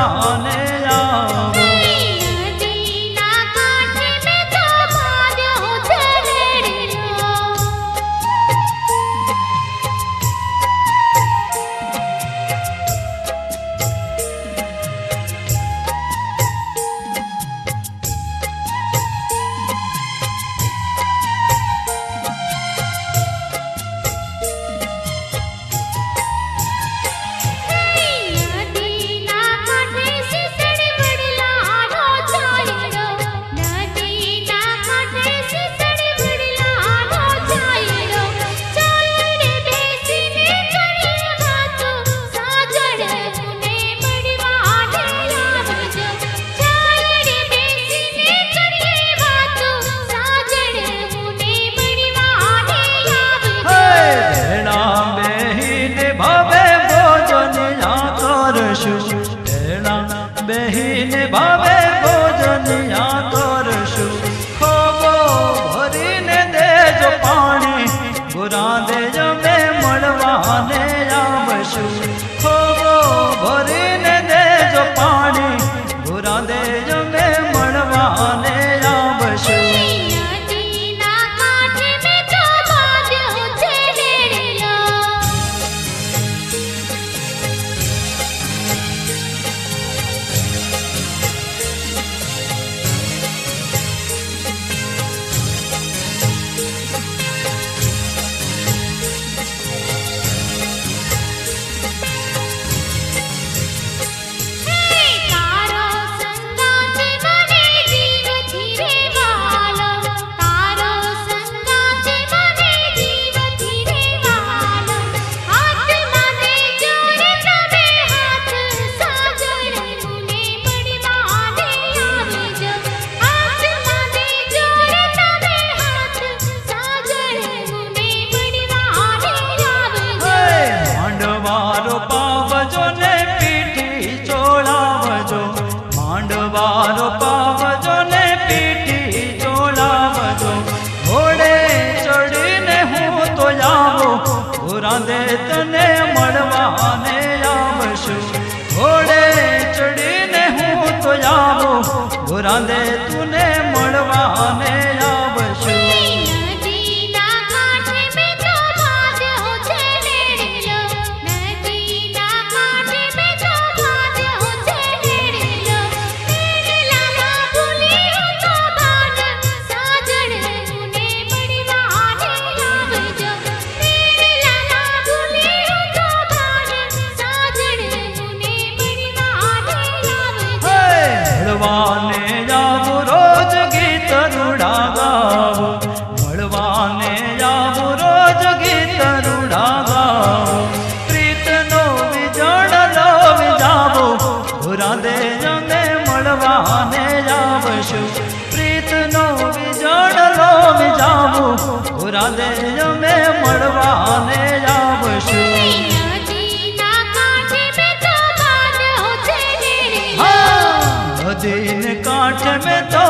મળવાને આવો નદીના કાંઠે મેં તો બાંધ્યો છે રેડિયો બેહીને ભાવે ભોજનિયા કરશું ખોબો ભરીને દેજો પાણી ગુરા દેજો મેં મળવાને આવશું ખોબો ભરીને દેજો પાણી ગુરા દેજો મેં મળવાને આવશું નદીના કાંઠે મેં તો બાંધ્યો છે રેડિયો માંડવારો પાવજો ને પીઠી ચોળાવજો ઘોડે ચડીને હું તો આવો રાંધે તને મળવાને આવશું ઘોડે ચડીને હું તો આવો રાંધે તુને મળવાને આવશું નદીના કાંઠે મેં તો બાંધ્યો છે રેડિયો નદીના કાંઠે મેં તો બાંધ્યો છે રેડિયો રેડિયામાં ભૂલી હું તો બાન સાજણ મુને મળવાને આવજો રેડિયામાં ભૂલી હું તો બાન સાજણ મુને મળવાને આવજો મળવાને જાવું રોજ ગીત રૂડા ગાવો મળવાને જાવું રોજ ગીત રૂડા ગાવો પ્રીતનો વિજણ લોવી જાવો રાંધે જમે મળવાને આવશું પ્રીતનો વિજણ લોવી જાવો રાંધે જમે મળવાને આવશું નદીના કાંઠે મેં તો બાંધ્યો છે રેડિયો નદીને કાંઠે મેં તો